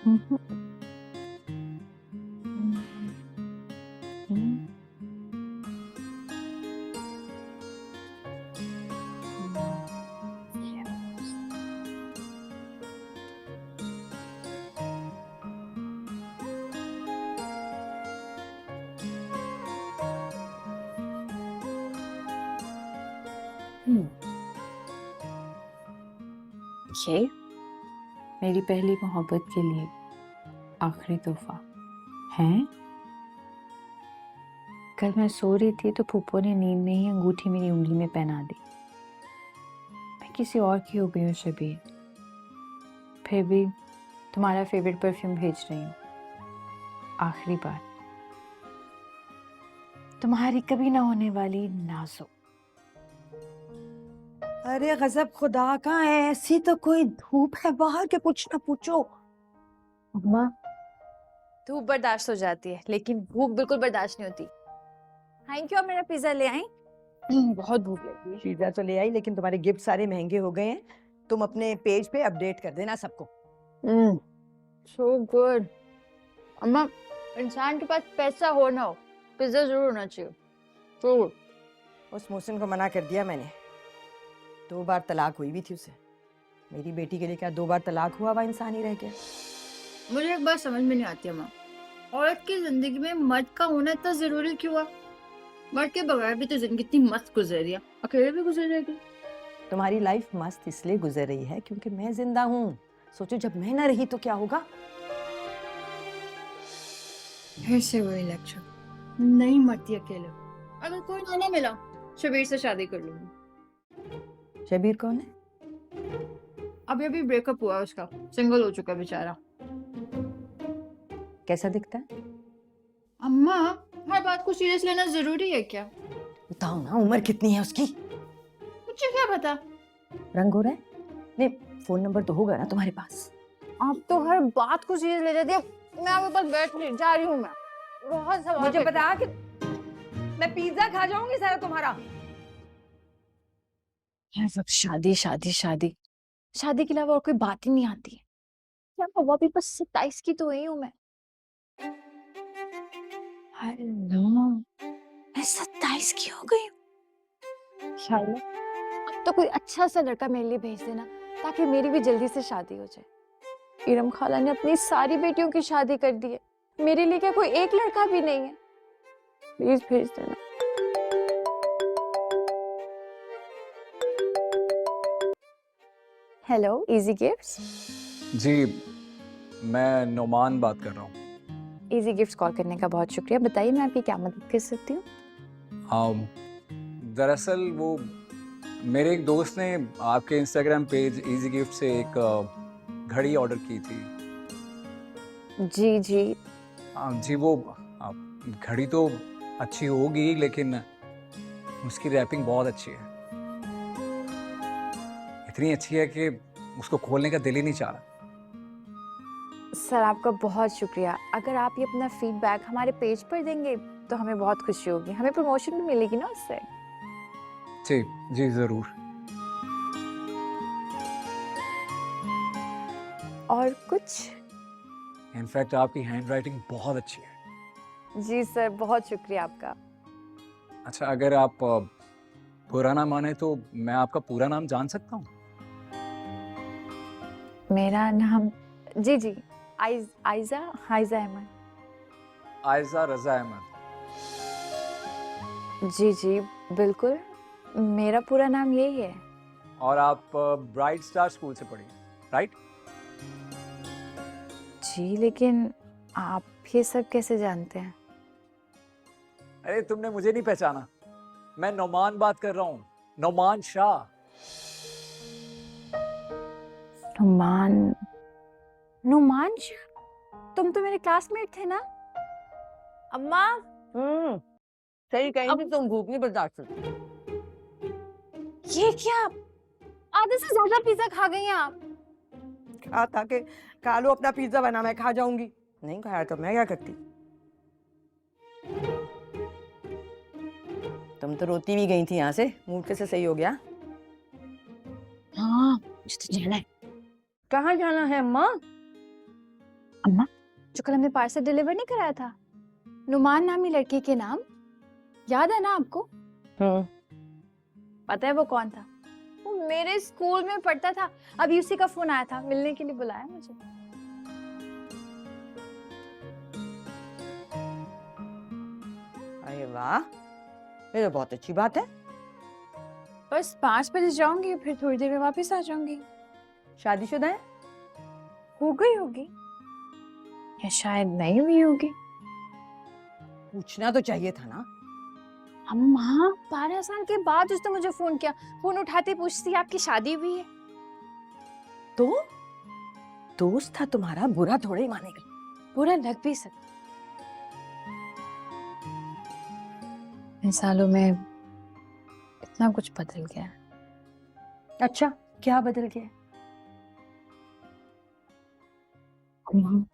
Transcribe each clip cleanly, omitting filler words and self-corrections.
हम्म, हम्म, हम्म। ये मेरी पहली मोहब्बत के लिए आखिरी तोहफा है। कल मैं सो रही थी तो फूफो ने नींद में ही अंगूठी मेरी उंगली में पहना दी। मैं किसी और की हो गई हूँ शबीर, फिर भी तुम्हारा फेवरेट परफ्यूम भेज रही हूँ। आखिरी बार, तुम्हारी कभी ना होने वाली नाज़ो। अरे गजब खुदा का है, ऐसी तो कोई धूप है बाहर के कुछ ना पूछो। अम्मा, धूप बर्दाश्त हो जाती है लेकिन भूख बिल्कुल बर्दाश्त नहीं होती। थैंक यू, आप मेरा पिज्जा ले आई। बहुत भूख लगी है। पिज्जा तो ले आई, लेकिन तुम्हारे गिफ्ट सारे महंगे हो गए हैं। तुम अपने पेज पे अपडेट कर देना सबको। So good. अम्मा, इंसान के पास पैसा हो ना हो, पिज्जा जरूर होना चाहिए। जरूर। उस मोहसिन को मना कर दिया मैंने। 2 बार तलाक हुई भी थी उसे। मेरी बेटी के लिए क्या 2 बार तलाक हुआ हुआ इंसान ही रह गया? मुझे एक बात समझ में नहीं आती अम्मा, औरत की जिंदगी में मर्द का होना इतना जरूरी क्यों है? मर्द के बगैर भी तो जिंदगी इतनी मस्त गुजर रही है, अकेले भी गुजर जाएगी। तुम्हारी लाइफ मस्त इसलिए गुजर रही है क्योंकि मैं जिंदा हूँ। सोचो जब मैं ना रही तो क्या होगा। फिर से वही लेक्चर, नहीं मरती अकेले। अगर कोई ना मिला, शबीर से शादी कर लूंगी। शबीर कौन है? अभी अभी ब्रेकअप हुआ उसका, सिंगल हो चुका बेचारा। कैसा दिखता है? अम्मा, हर बात को सीरियस लेना जरूरी है क्या? बताओ ना, उम्र कितनी है उसकी? मुझे क्या पता। रंग हो रहा है? नहीं, फोन नंबर तो होगा ना तुम्हारे पास? आप तो हर बात को सीरियस ले जाती है। मैं आपके पास बैठ नहीं जा रही हूँ। मैं बहुत सवाल मुझे करती पता कि मैं पिज्जा खा जाऊंगी सारा तुम्हारा। है। सब शादी शादी शादी, शादी के अलावा और कोई बात ही नहीं आती है। क्या हुआ, अभी बस 27 की तो हुई हूँ मैं। हेलो, मैं 27 की हो गई हूँ। शायद अब तो कोई अच्छा सा लड़का मेरे लिए भेज देना, ताकि मेरी भी जल्दी से शादी हो जाए। इरम खाला ने अपनी सारी बेटियों की शादी कर दी है, मेरे लिए क्या कोई एक लड़का भी नहीं है? प्लीज भेज देना। Hello, easy gifts. जी, मैं नोमान बात कर रहा हूँ। इजी गिफ्ट्स कॉल करने का बहुत शुक्रिया। बताइए मैं आपकी क्या मदद कर सकती हूँ? दरअसल वो मेरे एक दोस्त ने आपके इंस्टाग्राम पेज इजी गिफ्ट से एक घड़ी ऑर्डर की थी। जी जी। जी वो घड़ी तो अच्छी होगी लेकिन उसकी रैपिंग बहुत अच्छी है। इतनी अच्छी है कि उसको खोलने का दिल ही नहीं चाह रहा। सर आपका बहुत शुक्रिया। अगर आप ये अपना फीडबैक हमारे पेज पर देंगे तो हमें बहुत खुशी होगी, हमें प्रमोशन भी मिलेगी ना उससे। जी जी ज़रूर। और कुछ? इनफैक्ट आपकी हैंड राइटिंग बहुत अच्छी है। जी सर, बहुत शुक्रिया आपका। अच्छा, अगर आप बुरा ना माने तो मैं आपका पूरा नाम जान सकता हूँ? मेरा नाम, जी जी, आयजा आयजा अहमद। आयजा रजा अहमद। जी जी बिल्कुल, मेरा पूरा नाम यही है। और आप ब्राइट स्टार स्कूल से पढ़ी, राइट? जी, लेकिन आप ये सब कैसे जानते हैं? अरे तुमने मुझे नहीं पहचाना, मैं नोमान बात कर रहा हूँ, नोमान शाह। नुमान, नुमान शाह? तुम तो मेरे क्लासमेट थे ना? अम्मा, सही कहीं अब भी तुम भूख नहीं बर्दाश्त करती। ये क्या, आधे से ज्यादा पिज्जा खा गई हैं आप। खा था के खा लो अपना पिज्जा, बना मैं खा जाऊंगी। नहीं खाया तो मैं क्या करती? तुम तो रोती भी गई थी यहाँ से, मूड कैसे सही हो गया? हाँ, मुझे तो जाना है। कहाँ जाना है अम्मा? अम्मा, जो कल हमने पार्सल डिलीवर नहीं कराया था, नुमान नामी लड़की के नाम, याद है ना आपको? पता है वो कौन था? वो मेरे स्कूल में पढ़ता था। अभी उसी का फोन आया था, मिलने के लिए बुलाया मुझे। अरे वाह, ये तो बहुत अच्छी बात है। बस 5 बजे जाऊंगी, फिर थोड़ी देर में वापस आ जाऊंगी। शादीशुदा है? हो गई होगी या शायद नहीं हुई होगी। पूछना तो चाहिए था ना। अम्मा, 12 साल के बाद उसने मुझे फोन किया। फोन उठाते पूछती आपकी शादी हुई है। तो दोस्त था तुम्हारा, बुरा थोड़े ही मानेगा। बुरा लग भी सकता। इन सालों में इतना कुछ बदल गया है। अच्छा, क्या बदल गया? अम्मा,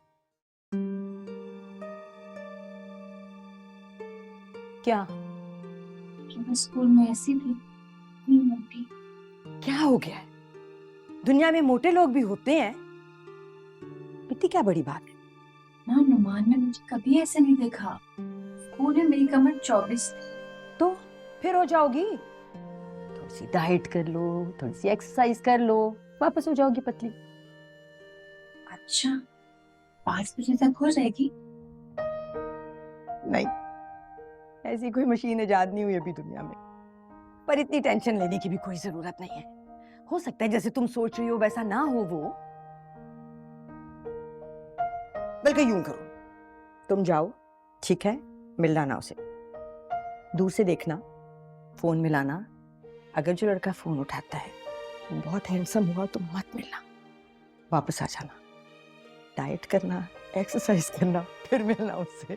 क्या? मैं स्कूल में ऐसी थी, इतनी मोटी। क्या हो गया है? दुनिया में मोटे लोग भी होते हैं, इतनी क्या बड़ी बात है? ना, नुमान ने मुझे कभी ऐसे नहीं देखा। स्कूल में मेरी कमर 24 थी। तो फिर हो जाओगी। थोड़ी सी डाइट कर लो, थोड़ी सी एक्सरसाइज कर लो, वापस हो जाओगी पतली। अच्छा, 5 बजे तक हो जाएगी? नहीं, ऐसी कोई मशीन इजाद नहीं हुई अभी दुनिया में। पर इतनी टेंशन लेने की भी कोई जरूरत नहीं है। हो सकता है जैसे तुम सोच रही हो वैसा ना हो वो। बल्कि यूं करो, तुम जाओ, ठीक है, मिल लाना उसे, दूर से देखना, फोन मिलाना। अगर जो लड़का फोन उठाता है वो बहुत हैंडसम हुआ तो मत मिलना, वापस आ जाना, डाइट करना, एक्सरसाइज करना, फिर मिलना उससे।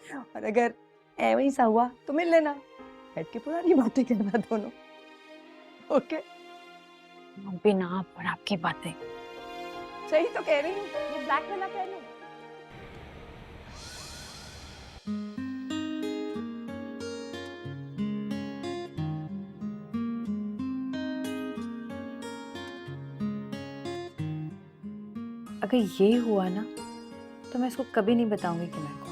और अगर ऐਵੇਂ ही सा हुआ तो मिल लेना, बैठ के पुरानी बातें करना दोनों। ओके? बिना पर आपकी बातें। सही तो कह रही हूँ। ये ब्लैक वाला पहनो। अगर ये हुआ ना तो मैं इसको कभी नहीं बताऊंगी कि मैं कौन।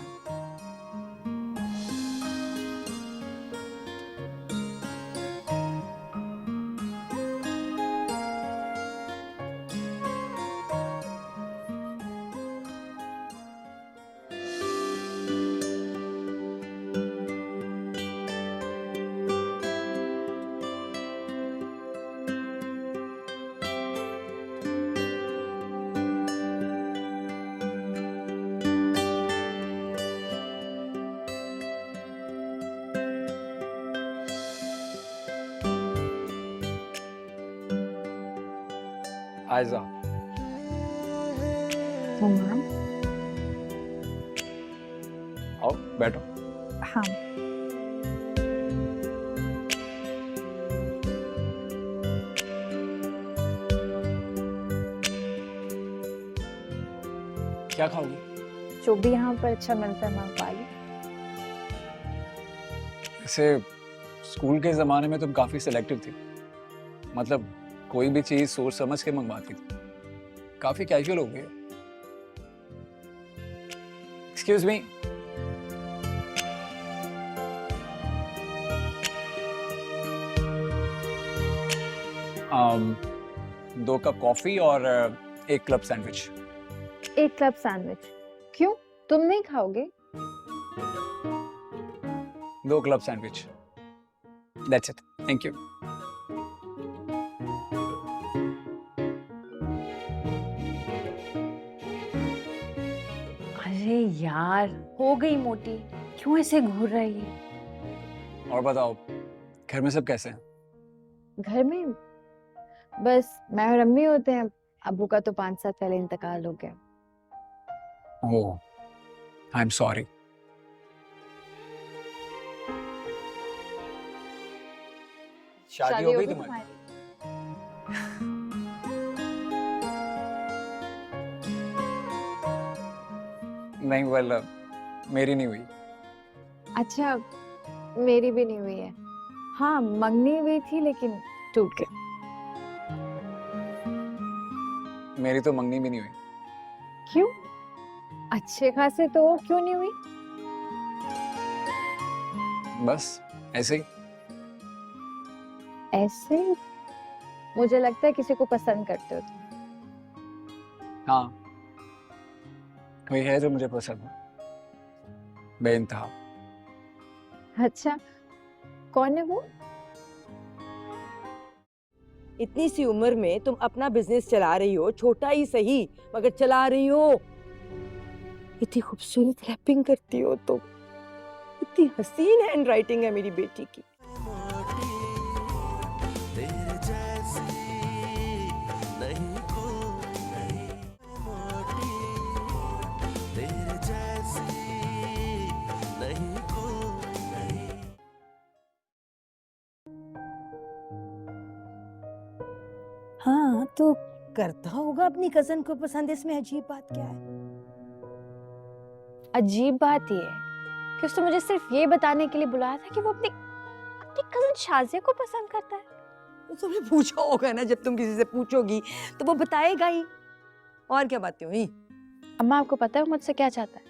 आयजा, मैम, आओ बैठो। हाँ। क्या खाओगी? जो भी यहाँ पर अच्छा मिलता है मैं खा लूं। ऐसे स्कूल के ज़माने में तुम काफ़ी सिलेक्टिव थी, मतलब कोई भी चीज़ सोच समझ के मंगवाती थी। काफ़ी कैजुअल हो गई। एक्सक्यूज मी, दो कप कॉफ़ी और एक क्लब सैंडविच। एक क्लब सैंडविच। क्यों, तुम नहीं खाओगे? 2 club sandwich. That's it, thank you. अरे यार, हो गई मोटी, क्यों ऐसे घूर रही है? और बताओ, घर में सब कैसे हैं? घर में बस मैं और अम्मी होते हैं। अब्बू का तो 5 साल पहले इंतकाल हो गया। ओह, आई एम सॉरी। शादी हो गई तुम्हारी? नहीं, वेल मेरी नहीं हुई। अच्छा, मेरी भी नहीं हुई है। हाँ, मंगनी हुई थी लेकिन टूट गई। मेरी तो मंगनी भी नहीं हुई। क्यों? अच्छे खासे तो क्यों नहीं हुई? बस ऐसे ही। ऐसे मुझे लगता है किसी को पसंद करते हो तुम। हाँ, कोई है जो मुझे पसंद है बेइंतहा। अच्छा, कौन है वो? इतनी सी उम्र में तुम अपना बिजनेस चला रही हो, छोटा ही सही मगर चला रही हो। इतनी खूबसूरत रैपिंग करती हो तुम, इतनी हसीन हैंड राइटिंग है मेरी बेटी की। हाँ तो करता होगा अपनी कजन को पसंद, इसमें अजीब बात क्या है? अजीब बात ये है कि उसने मुझे सिर्फ ये बताने के लिए बुलाया था कि वो अपनी अपनी कजन शाजिया को पसंद करता है। तो तुमने पूछा होगा ना, जब तुम किसी से पूछोगी तो वो बताएगा ही। और क्या बातें हुई? अम्मा, आपको पता है वो मुझसे क्या चाहता है?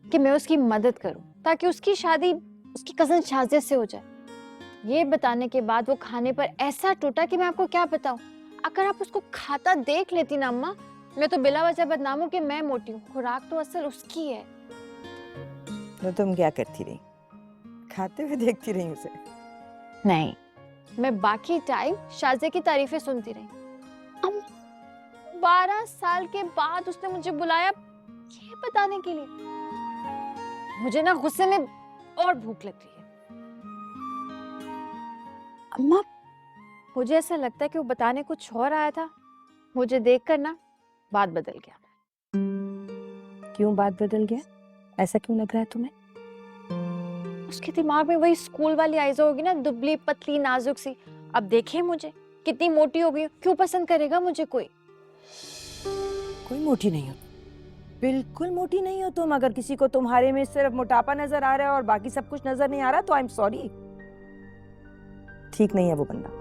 कि मैं उसकी मदद करूं ताकि उसकी शादी उसकी कजन शाजिया से हो जाए। ये बताने के बाद वो खाने पर ऐसा टूटा कि मैं आपको क्या बताऊं। अगर आप उसको खाता देख लेती ना अम्मा, मैं तो बिला वजह बदनाम हूं कि मैं मोटी हूँ। खुराक तो असल उसकी है। तो तुम क्या करती रही? खाते हुए देखती रही उसे? नहीं, मैं बाकी टाइम शाजिया की तारीफें सुनती रही। 12 साल के बाद उसने मुझे बुलाया ये बताने के लिए। मुझे ना गुस्से में और भूख लग रही है। अम्मा, मुझे ऐसा लगता है कि वो बताने कुछ और आया था। मुझे देखकर ना बात बदल गया। क्यों बात बदल गया? ऐसा क्यों लग रहा है तुम्हें? उसके दिमाग में वही स्कूल वाली आइज़ होगी ना, दुबली पतली नाजुक सी। अब देखे मुझे कितनी मोटी हो गई हूँ, क्यों पसंद करेगा मुझे कोई? कोई मोटी नहीं हो, बिल्कुल मोटी नहीं हो तुम। अगर किसी को तुम्हारे में सिर्फ मोटापा नजर आ रहा है और बाकी सब कुछ नजर नहीं आ रहा तो आई एम सॉरी, ठीक नहीं है वो बंदा।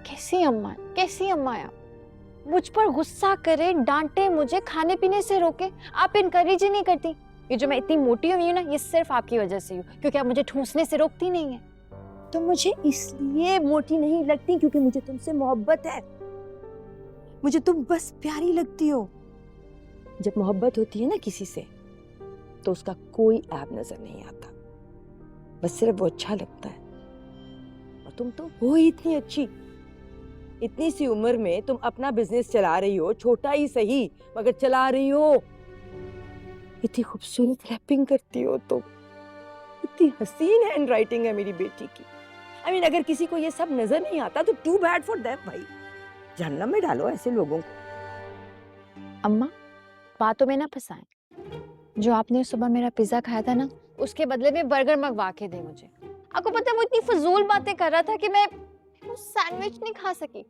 कैसी अम्मा आप? मुझ पर गुस्सा करे, डांटे, मुझे खाने पीने से रोके, आप इनकरेज ही नहीं करती। ये जो मैं इतनी मोटी हुई हूँ ना, ये सिर्फ आपकी वजह से हूँ, क्योंकि आप मुझे ठूंसने से रोकती नहीं है। तो मुझे इसलिए मोटी नहीं लगती क्योंकि मुझे तुमसे मोहब्बत है। मुझे तुम बस प्यारी लगती हो। जब मोहब्बत होती है ना किसी से तो उसका कोई ऐब नजर नहीं आता, बस सिर्फ वो अच्छा लगता है। और तुम तो हो ही इतनी अच्छी। इतनी सी उम्र में तुम अपना बिजनेस चला रही हो, छोटा ही सही मगर चला रही हो। इतनी खूबसूरत रैपिंग करती हो तुम, इतनी हसीन हैंड राइटिंग है मेरी बेटी की। I mean, अगर किसी को ये सब नजर नहीं आता तो टू बैड फॉर देम भाई। जहन्नम में डालो ऐसे लोगों को। अम्मा, बातों में ना फंसाएं। जो आपने सुबह मेरा पिज्जा खाया था ना, उसके बदले में बर्गर मंगवा के दे मुझे। आपको पता है वो इतनी फजूल बातें कर रहा था कि मैं वो सैंडविच नहीं खा सकी।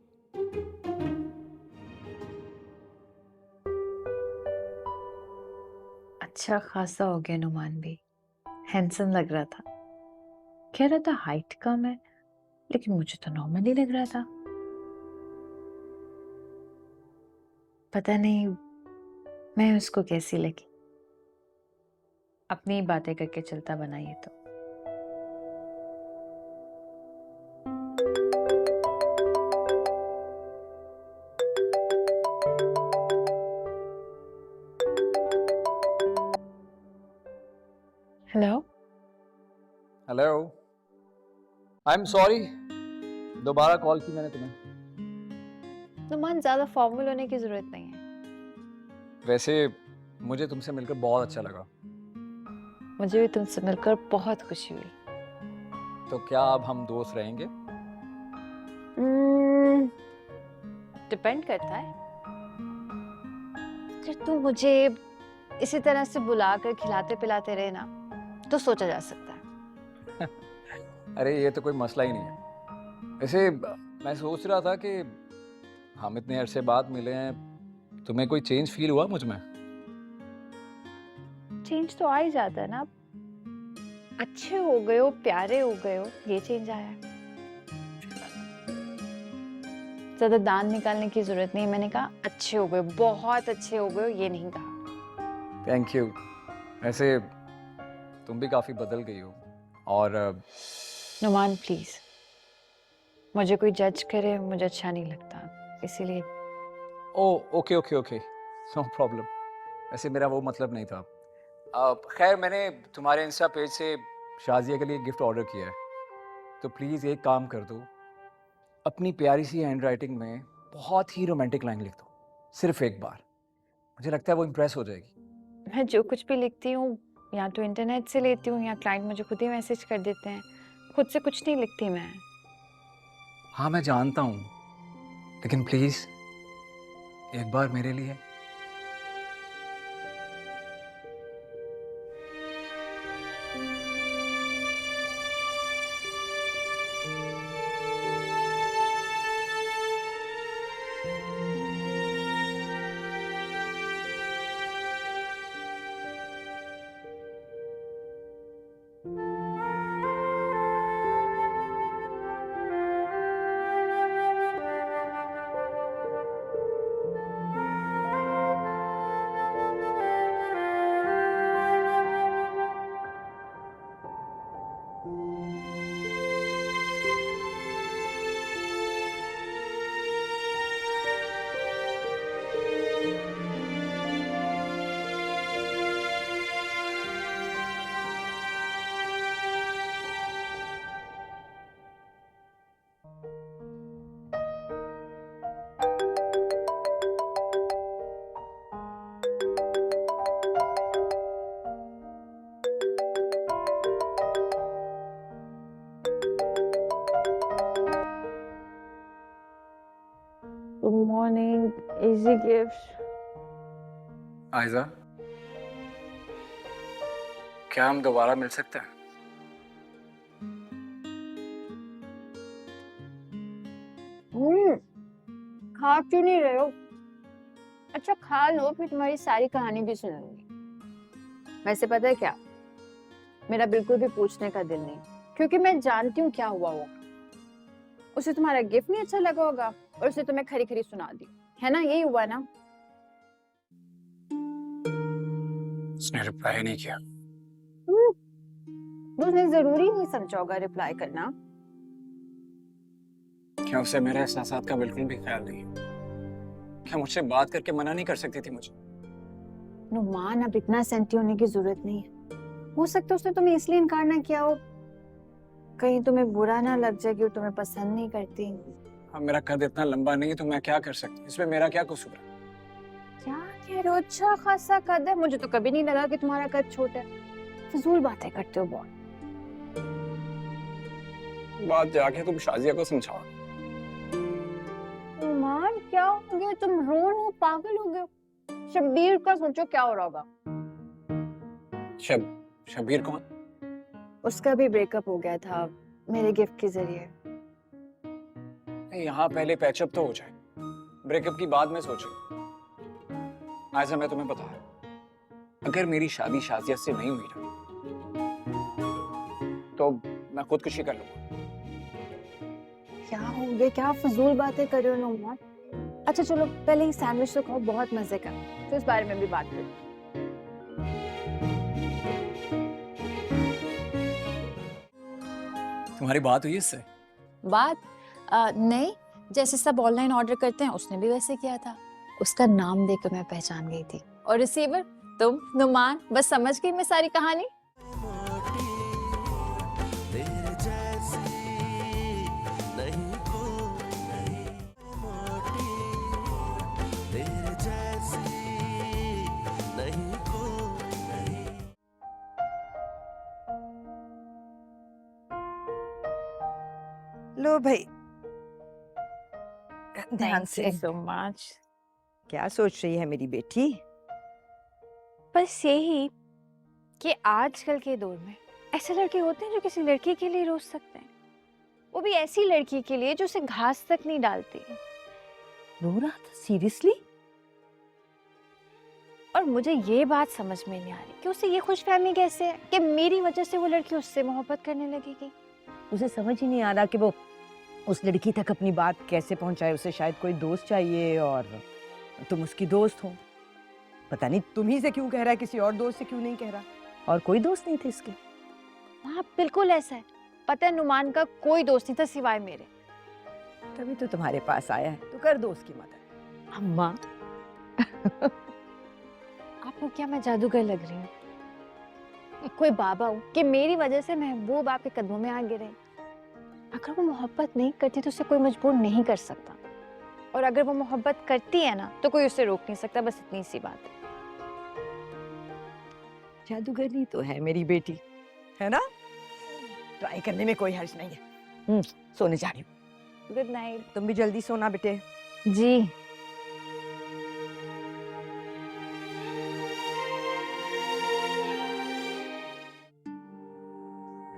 अच्छा खासा हो गया नुमान भी, हैंडसम लग रहा था। कह रहा था हाइट कम है, लेकिन मुझे तो नॉर्मल ही लग रहा था। पता नहीं मैं उसको कैसी लगी। अपनी ही बातें करके चलता बना ये तो। Hello. Hello, I am sorry, दोबारा कॉल की मैंने तुम्हें। नुमान, ज्यादा फॉर्मल होने की जरूरत नहीं है। वैसे मुझे तुमसे मिलकर बहुत अच्छा लगा। मुझे भी तुमसे मिलकर बहुत खुशी हुई। तो क्या अब हम दोस्त रहेंगे? डिपेंड करता है। अगर तुम मुझे इसी तरह से बुलाकर खिलाते पिलाते रहे ना, तो सोचा जा सकता है। अरे ये तो कोई मसला ही नहीं है। वैसे मैं सोच रहा था कि हम इतने अरसे बाद मिले हैं, तुम्हें कोई चेंज फील हुआ मुझ में? चेंज तो आ ही जाता है ना। अच्छे हो गए हो, प्यारे हो गए हो, ये चेंज आया है। ज्यादा दांत निकालने की जरूरत नहीं। मैंने कहा अच्छे हो गए, बहुत अच्छे हो गए, ये नहीं कहा। Thank you. वैसे तुम भी काफ़ी बदल गई हो। और नुमान प्लीज, मुझे कोई जज करे मुझे अच्छा नहीं लगता, इसीलिए। Oh okay okay okay, no problem. वैसे मेरा वो मतलब नहीं था। खैर मैंने तुम्हारे इंस्टा पेज से शाजिया के लिए गिफ्ट ऑर्डर किया है, तो प्लीज़ एक काम कर दो, अपनी प्यारी सी हैंड राइटिंग में बहुत ही रोमांटिक लाइन लिख दो, सिर्फ एक बार। मुझे लगता है वो इम्प्रेस हो जाएगी। मैं जो कुछ भी लिखती हूँ या तो इंटरनेट से लेती हूँ या क्लाइंट मुझे खुद ही मैसेज कर देते हैं। खुद से कुछ नहीं लिखती मैं। हाँ मैं जानता हूँ, लेकिन प्लीज़ एक बार मेरे लिए। Good morning, easy gift. आयजा, क्या हम दोबारा मिल सकते हैं? खा क्यों नहीं रहे हो? अच्छा खा लो, फिर तुम्हारी सारी कहानी भी सुनाऊंगी। वैसे पता है क्या, मेरा बिल्कुल भी पूछने का दिल नहीं, क्योंकि मैं जानती हूँ क्या हुआ होगा। उसे तुम्हारा गिफ्ट नहीं अच्छा लगा होगा और उसे तुम्हें खरी खरी सुना दी, है ना? यही हुआ ना? उसने रिप्लाई नहीं किया। उसने जरूरी नहीं समझा होगा रिप्लाई करना। क्या उसे मेरे एहसासात का बिल्कुल भी ख्याल नहीं है? क्या मुझसे बात करके मना नहीं कर सकती थी मुझे? नुमान, अब इतना सेंटी होने की जरूरत नहीं है। हो सकता है उसने तुम्हें इसलिए इनकार ना किया हो, कहीं तुम्हें बुरा ना लग जाए कि वो तुम्हें पसंद नहीं करती। अब मेरा कद इतना लंबा नहीं है तो मैं क्या कर सकती? इसमें मेरा क्या कसूर है? क्या कह रहे हो? अच्छा खासा कद है, मुझे तो कभी नहीं लगा कि तुम्हारा कद छोटा है। फजूल बातें करते हो बहुत। बात जाके तुम शाजिया को समझाओ। नुमान क्या हो गया? तुम रो रहे हो, पागल हो गए हो? शब्बीर का सोचो क्या हो रहा होगा। शबीर कौन? उसका भी ब्रेकअप हो गया था मेरे गिफ्ट के जरिए। यहाँ पहले पैचअप तो हो जाए, ब्रेकअप की बात में सोचो। ऐसा मैं तुम्हें बता रहा, अगर मेरी शादी शाजिया से नहीं हुई ना तो मैं खुदकुशी कर लूंगा। क्या हो गया? क्या फजूल बातें कर रहे हो नुमान? अच्छा चलो पहले ही सैंडविच तो खाओ, बहुत मजे का, तो इस बारे में भी बात करें। तुम्हारी बात हुई इससे? बात नहीं, जैसे सब ऑनलाइन ऑर्डर करते हैं उसने भी वैसे किया था। उसका नाम देखकर मैं पहचान गई थी। और रिसीवर तुम नुमान, बस समझ गई मैं सारी कहानी। लो भाई, ध्यान थैंक से। You so much. क्या सोच रही है मेरी बेटी? बस यही कि आजकल के दौर में ऐसे लड़के होते हैं जो किसी लड़की के लिए रोज सकते हैं, वो भी ऐसी लड़की के लिए जो उसे घास तक नहीं डालती। रो रहा था सीरियसली? और मुझे ये बात समझ में नहीं आ रही कि उसे ये खुशफहमी कैसे है कि मेरी वजह से वो लड़की उससे मोहब्बत करने लगेगी। उसे समझ ही नहीं आ रहा कि वो उस लड़की तक अपनी बात कैसे पहुंचाए, उसे शायद कोई दोस्त चाहिए और तुम उसकी दोस्त हो। पता नहीं तुम ही से क्यों कह रहा है, किसी और दोस्त से क्यों नहीं कह रहा। और कोई दोस्त नहीं थे इसके। हाँ बिल्कुल ऐसा है। पता है नुमान का कोई दोस्त नहीं था सिवाय मेरे। तभी तो तुम्हारे पास आया है, तो कर दो उसकी मदद। अम्मा आपको क्या मैं जादूगर लग रही हूँ? कोई बाबा हूँ कि मेरी वजह से महबूब आपके कदमों में आ गिरे। अगर वो मोहब्बत नहीं करती तो उसे कोई मजबूर नहीं कर सकता, और अगर वो मोहब्बत करती है ना तो कोई उसे रोक नहीं सकता। बस इतनी सी बात है। जादूगरनी तो है मेरी बेटी, है ना? ट्राई करने में कोई हर्ज नहीं है। सोने जा रही हूँ। Good night. तुम भी जल्दी सोना बेटे। जी।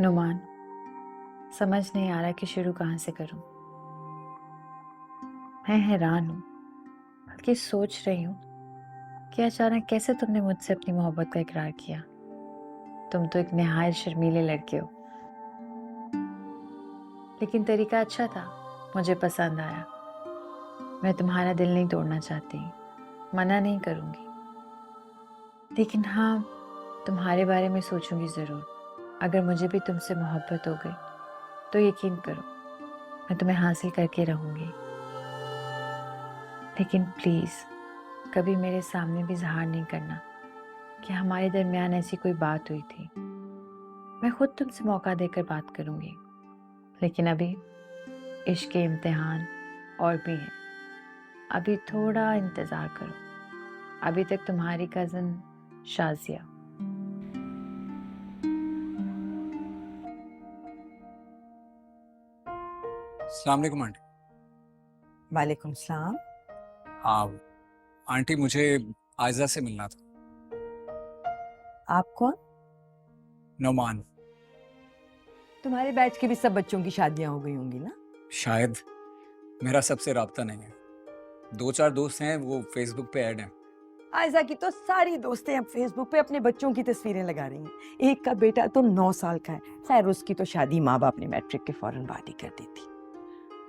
नुमान, समझ नहीं आ रहा कि शुरू कहाँ से करूं। मैं हैरान हूँ, बल्कि सोच रही हूँ कि अचानक कैसे तुमने मुझसे अपनी मोहब्बत का इकरार किया। तुम तो एक निहायत शर्मीले लड़के हो, लेकिन तरीका अच्छा था, मुझे पसंद आया। मैं तुम्हारा दिल नहीं तोड़ना चाहती, मना नहीं करूँगी, लेकिन हाँ तुम्हारे बारे में सोचूंगी ज़रूर। अगर मुझे भी तुमसे मोहब्बत हो गई तो यकीन करो मैं तुम्हें हासिल करके रहूँगी। लेकिन प्लीज़ कभी मेरे सामने भी इज़हार नहीं करना कि हमारे दरमियान ऐसी कोई बात हुई थी। मैं खुद तुमसे मौका देकर बात करूँगी, लेकिन अभी इश्क के इम्तिहान और भी हैं। अभी थोड़ा इंतज़ार करो। अभी तक तुम्हारी कज़न शाजिया। अस्सलाम वालेकुम आंटी। वालेकुम सलाम। हाँ आंटी, मुझे आयजा से मिलना था। आप कौन? नौमान। तुम्हारे बैच के भी सब बच्चों की शादियां हो गई होंगी ना? शायद, मेरा सबसे राब्ता नहीं है। 2-4 दोस्त हैं, वो फेसबुक पे ऐड हैं। आयजा की तो सारी दोस्तें अब फेसबुक पे अपने बच्चों की तस्वीरें लगा रही हैं। एक का बेटा तो 9 साल का है। खैर उसकी तो शादी माँ बाप ने मैट्रिक के फौरन बाद ही कर दी थी।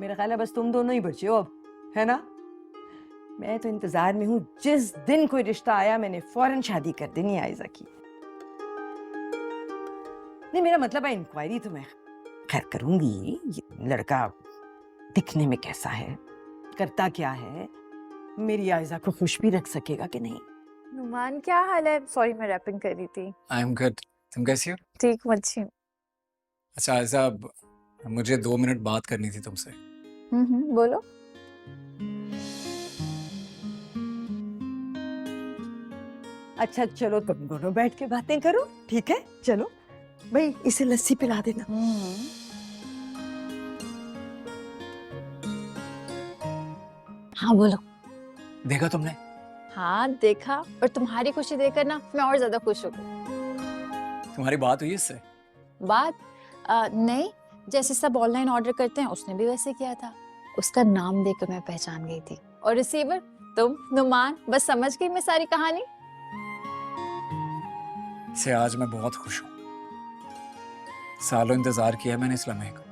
मेरा ख्याल है बस तुम दोनों ही बचे हो अब, है ना? मैं तो इंतजार में हूँ, जिस दिन कोई रिश्ता आया मैंने फौरन शादी कर देनी आयजा की। नहीं मेरा मतलब है इंक्वायरी तो मैं खैर करूंगी। ये लड़का दिखने में कैसा है, करता क्या है, मेरी आयजा को खुश भी रख सकेगा कि नहीं? नुमान क्या हाल है? सॉरी मैं रैपिंग कर रही थी। I am good. तुम कैसी हो? ठीक हूँ, अच्छी हूँ। अच्छा आयजा, मुझे 2 मिनट बात करनी थी तुमसे। बोलो। अच्छा चलो तुम दोनों बैठ के बातें करो, ठीक है? चलो भाई इसे लस्सी पिला देना। हाँ बोलो। देखा तुमने? हाँ देखा, और तुम्हारी खुशी देखकर ना मैं और ज्यादा खुश हो गई। तुम्हारी बात हुई इससे? बात नहीं, जैसे सब ऑनलाइन ऑर्डर करते हैं उसने भी वैसे किया था। उसका नाम देखकर मैं पहचान गई थी, और रिसीवर तुम नुमान। बस समझ गई मैं सारी कहानी। से आज मैं बहुत खुश हूँ। सालों इंतजार किया मैंने इस लम्हे को।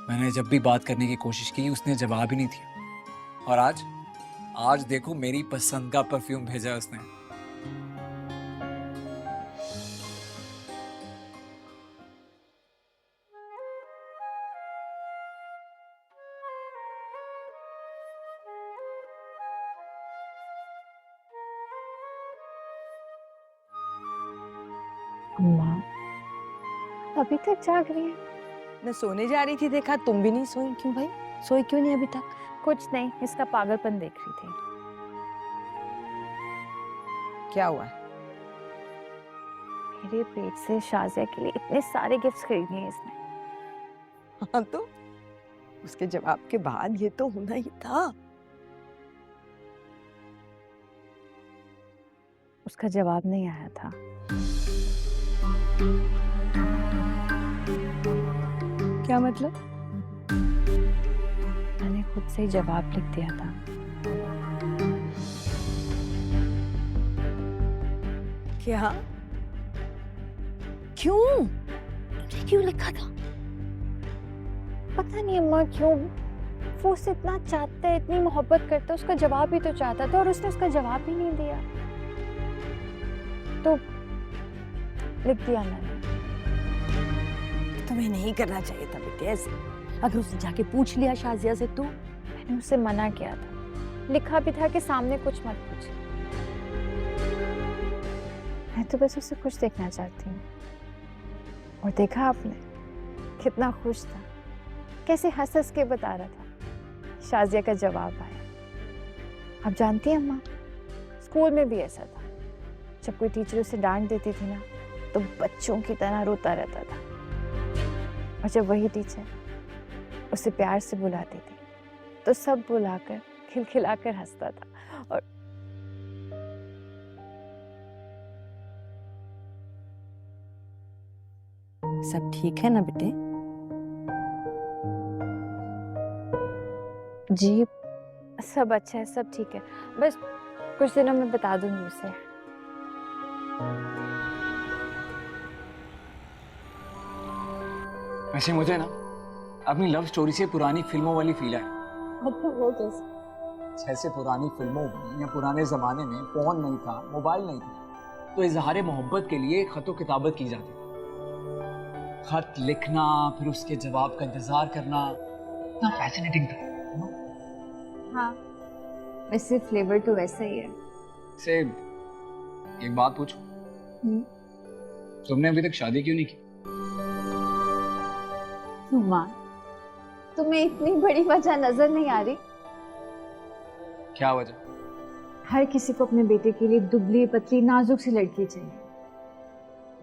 मैंने जब भी बात करने की कोशिश की उसने जवाब ही नहीं दिया, और आज देखो मेरी पसंद का परफ्यूम भेजा है उसने। अम्मा अभी तक जाग रही है? मैं सोने जा रही थी, देखा तुम भी नहीं सोई। क्यों भाई, सोई क्यों नहीं अभी तक? कुछ नहीं, इसका पागलपन देख रही थी। क्या हुआ? मेरे पेट से शाजिया के लिए इतने सारे गिफ्ट्स खरीदे हैं इसने। हाँ तो उसके जवाब के बाद ये तो होना ही था। उसका जवाब नहीं आया था। क्या मतलब? मैंने खुद से ही जवाब लिख दिया था। क्या? क्यों? तुमने क्यों लिखा था? पता नहीं अम्मा क्यों वो उससे इतना चाहता है, इतनी मोहब्बत करता है, उसका जवाब ही तो चाहता था और उसने उसका जवाब ही नहीं दिया, तो लिख दिया मैंने। तुम्हें नहीं करना चाहिए था बेटे ऐसे। अगर उसने जाके पूछ लिया शाजिया से तो। मैंने उससे मना किया था, लिखा भी था कि सामने कुछ मत पूछ। मैं तो बस उसे खुश देखना चाहती हूँ। और देखा आपने कितना खुश था, कैसे हंस हंस के बता रहा था। शाजिया का जवाब आया। आप जानती हैं अम्मा, स्कूल में भी ऐसा था, जब कोई टीचर उसे डांट देती थी ना तो बच्चों की तरह रोता रहता था, और जब वही टीचर उसे प्यार से बुलाती थी तो सब बुलाकर खिलखिलाकर हंसता था। और सब ठीक है ना बेटे? जी सब अच्छा है, सब ठीक है, बस कुछ दिनों में बता दूंगी उसे। वैसे मुझे ना अपनी लव स्टोरी से पुरानी फिल्मों वाली फील है। मतलब वो कैसे? जैसे पुरानी फिल्मों में या पुराने ज़माने में फ़ोन नहीं था, मोबाइल नहीं था, तो इजहार मोहब्बत के लिए खतो किताबत की जाती थी। खत लिखना, फिर उसके जवाब का इंतज़ार करना, इतना फैसिनेटिंग था। हाँ, वैसे फ्लेवर तो वैसा ही है। से एक बात पूछूं, तुमने अभी तक शादी क्यों नहीं की? माँ, तुम्हें इतनी बड़ी वजह नजर नहीं आ रही? क्या वजह? हर किसी को अपने बेटे के लिए दुबली पतली नाजुक सी लड़की चाहिए,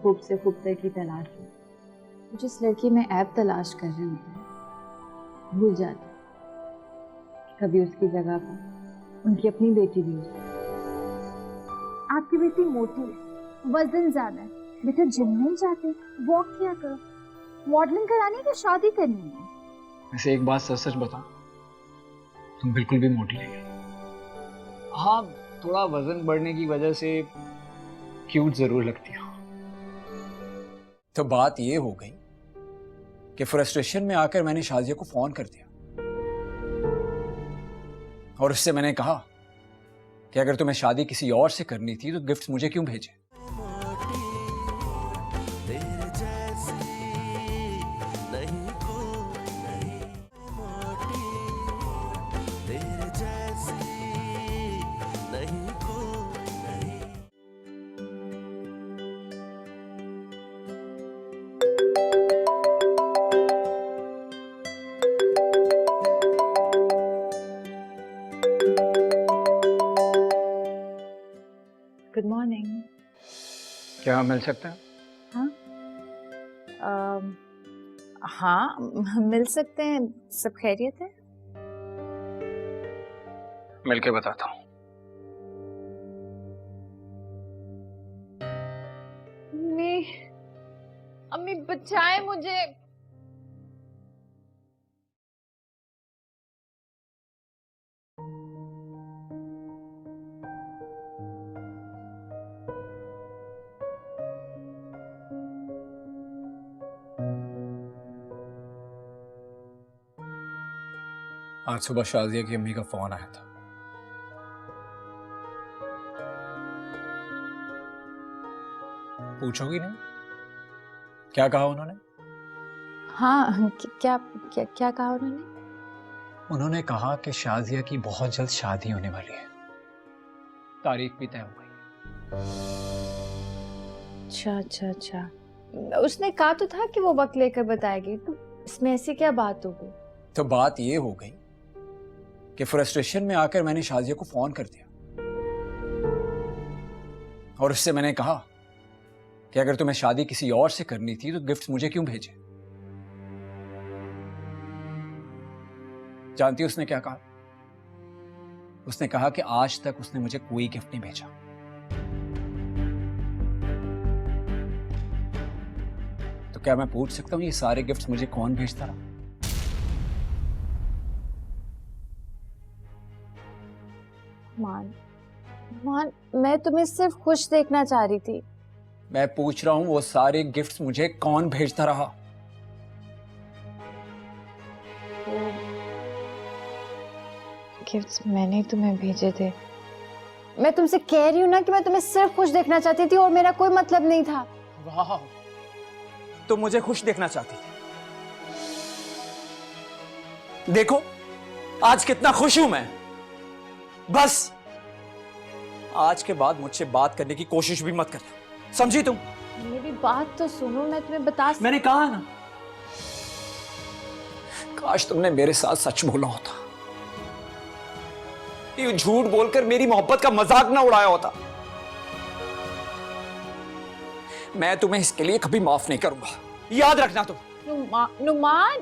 खूब से खूबतर की तलाश में। जिस लड़की में ऐप तलाश कर रहे होते हैं भूल जाते हैं कभी उसकी जगह पर उनकी अपनी बेटी भी हो जाती है। आपकी बेटी मोटी है, वजन ज्यादा है, बेटा जिम नहीं जाते, वॉक किया करो, मॉडलिंग करानी है तो शादी करनी है। वैसे एक बात सच सच बताओ, तुम बिल्कुल भी मोटी नहीं हो। हाँ, थोड़ा वजन बढ़ने की वजह से क्यूट जरूर लगती हो। तो बात ये हो गई कि फ्रस्ट्रेशन में आकर मैंने शाजिया को फोन कर दिया और उससे मैंने कहा कि अगर तुम्हें शादी किसी और से करनी थी तो गिफ्ट्स मुझे क्यों भेजे। Good morning. क्या मिल सकता है? हाँ मिल सकते हैं, सब खैरियत है? मिल के बताता हूँ। अम्मी, अम्मी बचाए मुझे। आज सुबह शाजिया की अम्मी का फोन आया था। पूछोगी नहीं क्या कहा उन्होंने? हाँ क्या क्या क्या कहा उन्होंने? उन्होंने कहा कि शाजिया की बहुत जल्द शादी होने वाली है, तारीख भी तय हो गई। अच्छा अच्छा अच्छा, उसने कहा तो था कि वो वक्त लेकर बताएगी, तो इसमें ऐसी क्या बात हो गई? तो बात ये हो गई कि फ्रस्ट्रेशन में आकर मैंने शाजिया को फोन कर दिया और उससे मैंने कहा कि अगर तुम्हें शादी किसी और से करनी थी तो गिफ्ट्स मुझे क्यों भेजे। जानती हो उसने क्या कहा? उसने कहा कि आज तक उसने मुझे कोई गिफ्ट नहीं भेजा। तो क्या मैं पूछ सकता हूं ये सारे गिफ्ट्स मुझे कौन भेजता रहा? मान मान, मैं तुम्हें सिर्फ खुश देखना चाह रही थी। मैं पूछ रहा हूं वो सारे गिफ्ट्स मुझे कौन भेजता रहा? गिफ्ट्स मैंने तुम्हें भेजे थे। मैं तुमसे कह रही हूँ ना कि मैं तुम्हें सिर्फ खुश देखना चाहती थी और मेरा कोई मतलब नहीं था। वाह, तुम मुझे खुश देखना चाहती थी। देखो आज कितना खुश हूं मैं। बस आज के बाद मुझसे बात करने की कोशिश भी मत करना, समझी तुम? मेरी बात तो सुनो, मैं तुम्हें बता मैंने कहा ना, काश तुमने मेरे साथ सच बोला होता, ये झूठ बोलकर मेरी मोहब्बत का मजाक ना उड़ाया होता। मैं तुम्हें इसके लिए कभी माफ नहीं करूंगा, याद रखना तुम। नुमान,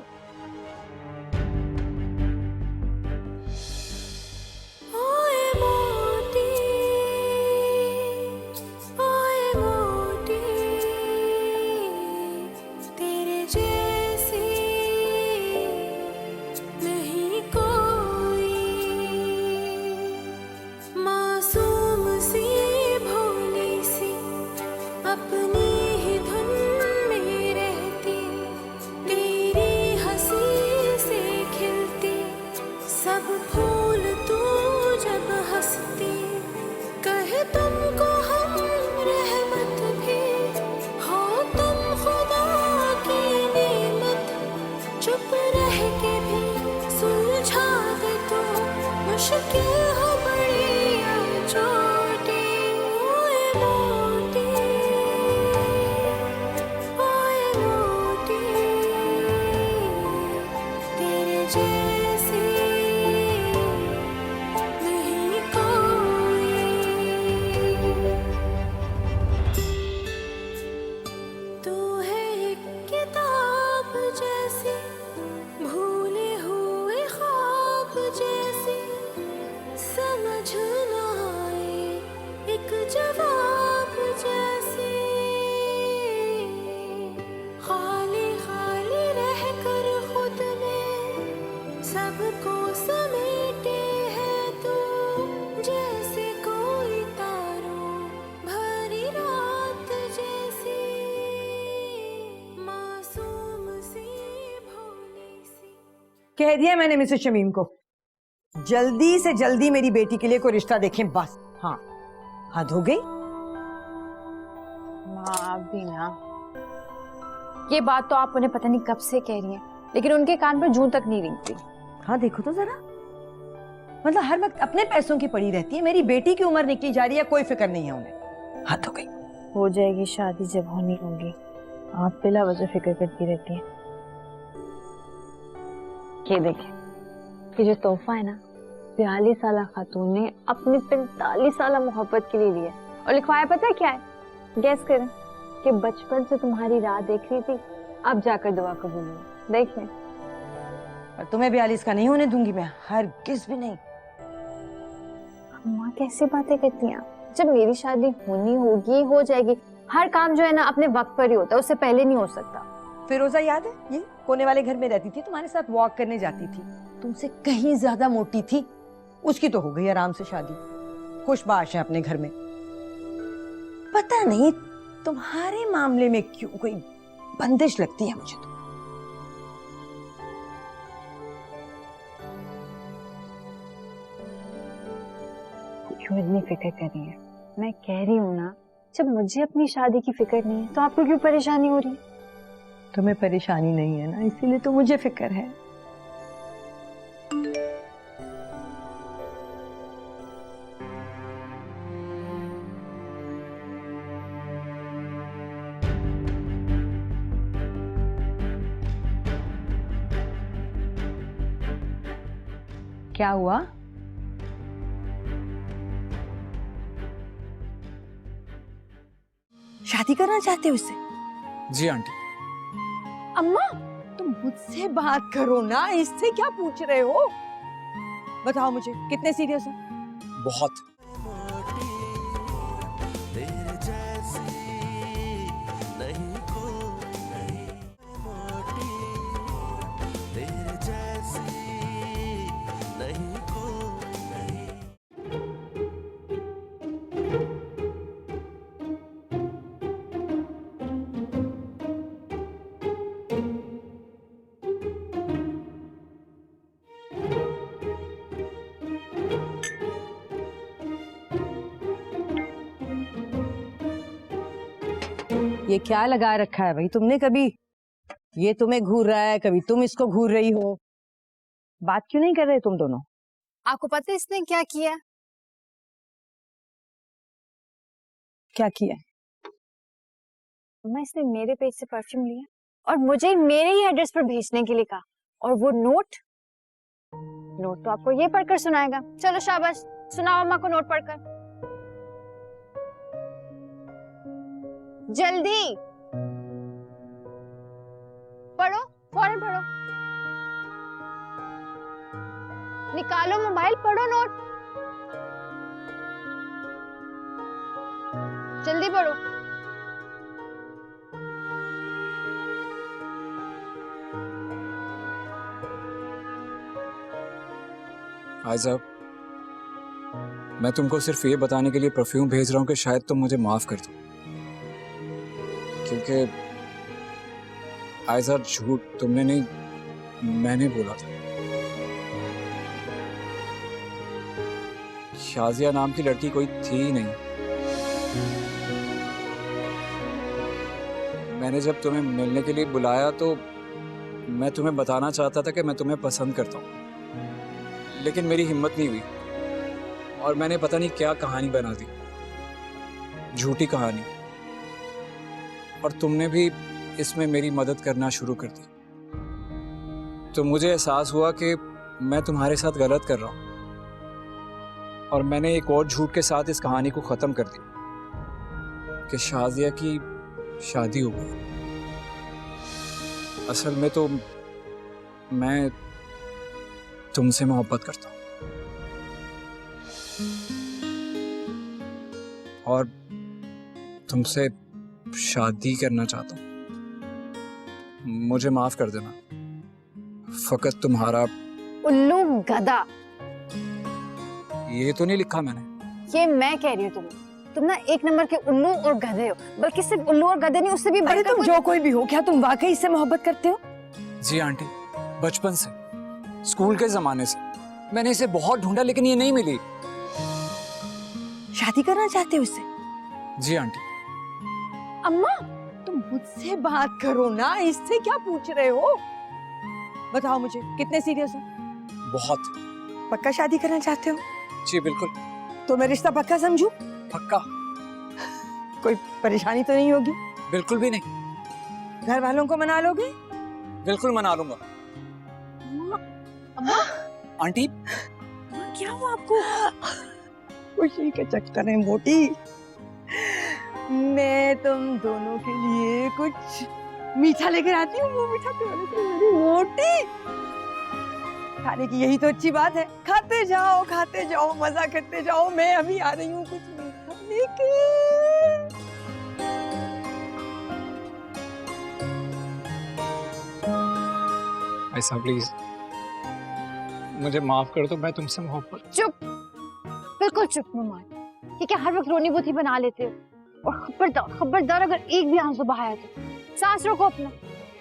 कह दिया मैंने मिसेस शमीम को, जल्दी से जल्दी मेरी बेटी के लिए कोई रिश्ता देखें बस। हाँ, हद हो गई। माँ भी ना, ये बात तो आप उन्हें पता नहीं कब से कह रही हैं, लेकिन उनके कान पर जूं तक नहीं रेंगती। हाँ देखो तो जरा, मतलब हर वक्त अपने पैसों की पड़ी रहती है। मेरी बेटी की उम्र निकली जा रही है, कोई फिक्र नहीं है उन्हें। हद हो गई। हो जाएगी शादी जब होनी होगी, आप बिला वजह फिक्र करती रहती हैं। ये देखिए, ये जो तोहफा है ना, 42 साल खातून ने अपनी 45 साल मोहब्बत के लिए लिया और लिखवाया पता है क्या है? गैस करें कि बचपन से तुम्हारी राह देख रही थी, अब जाकर दुआ कबूल हुई। देखिए, और तुम्हें 42 का नहीं होने दूंगी मैं, हरगिज़ भी नहीं। अम्मा कैसी बातें करती हैं आप? जब मेरी शादी होनी होगी हो जाएगी। हर काम जो है ना अपने वक्त पर ही होता है, उससे पहले नहीं हो सकता। फिरोजा याद है, ये कोने वाले घर में रहती थी, तुम्हारे साथ वॉक करने जाती थी, तुमसे कहीं ज्यादा मोटी थी। उसकी तो हो गई आराम से शादी, खुशबाश है अपने घर में। पता नहीं तुम्हारे मामले में क्यों कोई बंदिश लगती है मुझे तो। क्यों इतनी फिक्र कर रही है? मैं कह रही हूँ ना, जब मुझे अपनी शादी की फिक्र नहीं है तो आपको क्यों परेशानी हो रही है? तुम्हें परेशानी नहीं है ना, इसीलिए तो मुझे फिक्र है। क्या हुआ? शादी करना चाहते हो उससे? जी आंटी। अम्मा, तुम मुझसे बात करो ना, इससे क्या पूछ रहे हो? बताओ मुझे, कितने सीरियस हो? बहुत। ये क्या लगा रखा है भाई तुमने? कभी ये तुम्हें घूर रहा है, कभी तुम इसको घूर रही हो। बात क्यों नहीं कर रहे तुम दोनों? आपको पता है इसने क्या किया? क्या किया? मैं इसने मेरे पेज से परफ्यूम लिया और मुझे मेरे ही एड्रेस पर भेजने के लिए कहा, और वो नोट तो आपको ये पढ़कर सुनाएगा। चलो शाबाश, सुनाओ अम्मा को नोट पढ़कर। जल्दी पढ़ो, फौरन पढ़ो, निकालो मोबाइल, पढ़ो नोट, जल्दी पढ़ो। आयजा, मैं तुमको सिर्फ ये बताने के लिए परफ्यूम भेज रहा हूँ कि शायद तुम मुझे माफ कर दो, क्योंकि आयजा झूठ तुमने नहीं, मैंने बोला था। शाजिया नाम की लड़की कोई थी ही नहीं। मैंने जब तुम्हें मिलने के लिए बुलाया तो मैं तुम्हें बताना चाहता था कि मैं तुम्हें पसंद करता हूँ, लेकिन मेरी हिम्मत नहीं हुई और मैंने पता नहीं क्या कहानी बना दी, झूठी कहानी, और तुमने भी इसमें मेरी मदद करना शुरू कर दी। तो मुझे एहसास हुआ कि मैं तुम्हारे साथ गलत कर रहा हूँ और मैंने एक और झूठ के साथ इस कहानी को ख़त्म कर दी कि शाजिया की शादी हो गई। असल में तो मैं तुमसे मोहब्बत करता हूँ और तुमसे शादी करना चाहता हूँ। मुझे माफ कर देना, फकत तुम्हारा उल्लू गधा। ये तो नहीं लिखा मैंने। ये मैं कह रही हूँ तुम्हें, तुम ना एक नंबर के उल्लू और गधे हो, बल्कि सिर्फ उल्लू और गधे नहीं, उससे भी अरे बढ़कर तुम जो कोई भी हो, क्या तुम वाकई इससे मोहब्बत करते हो? जी आंटी, बचपन से, स्कूल के जमाने से मैंने इसे बहुत ढूंढा लेकिन ये नहीं मिली। शादी करना चाहते हो इससे? जी आंटी। अम्मा तुम मुझसे बात करो ना, इससे क्या पूछ रहे हो? बताओ मुझे, कितने सीरियस हो? बहुत। पक्का शादी करना चाहते हो? जी बिल्कुल। तो मैं रिश्ता पक्का समझूं? पक्का। कोई परेशानी तो नहीं होगी? बिल्कुल भी नहीं। घर वालों को मना लोगे? बिल्कुल मना लूंगा। अम्मा आंटी क्या हुआ आपको? खुशी के चक्कर है मोटी। मैं तुम दोनों के लिए कुछ मीठा लेकर आती हूँ, वो मीठा खिलाने के लिए मेरी मोटी। खाने की यही तो अच्छी बात है, खाते जाओ मजा करते जाओ। मैं अभी आ रही हूँ कुछ मीठा लेके। ऐसा प्लीज मुझे माफ कर दो, मैं तुमसे मोहब्बत। चुप, बिल्कुल चुप मम्मा। ये क्या हर वक्त रोनी बुथी बना लेते हो? और खबरदार अगर एक भी आंसू बहाया तो सांस रोको अपना,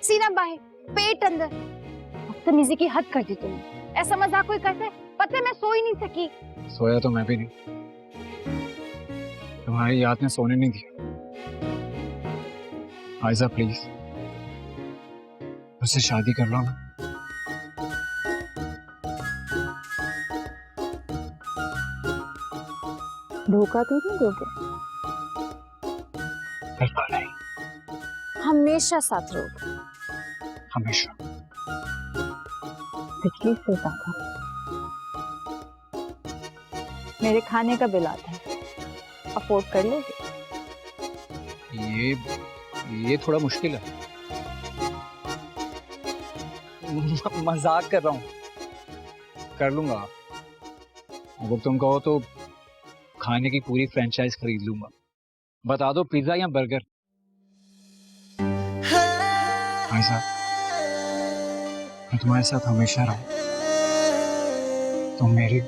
सीना बाहर, पेट अंदर। बदतमीजी की हद कर दी तुमने। ऐसा मजाक कोई करता है? पता है मैं सो ही नहीं सकी। सोया तो मैं भी नहीं, तुम्हारी याद ने सोने नहीं दिया। आयजा प्लीज मुझसे शादी कर लो ना। धोखा तो नहीं दोगे? बिल्कुल नहीं, हमेशा साथ रहोगे, हमेशा। बिजली से ज्यादा। मेरे खाने का बिल आता है, अफोर्ड कर लोगे? ये थोड़ा मुश्किल है। मजाक कर रहा हूँ, कर लूंगा। अगर तुम कहो तो खाने की पूरी फ्रेंचाइज खरीद लूंगा। बता दो पिज्जा या बर्गर। भाई साहब, मैं तुम्हारे साथ हमेशा रहूं। तुम मेरे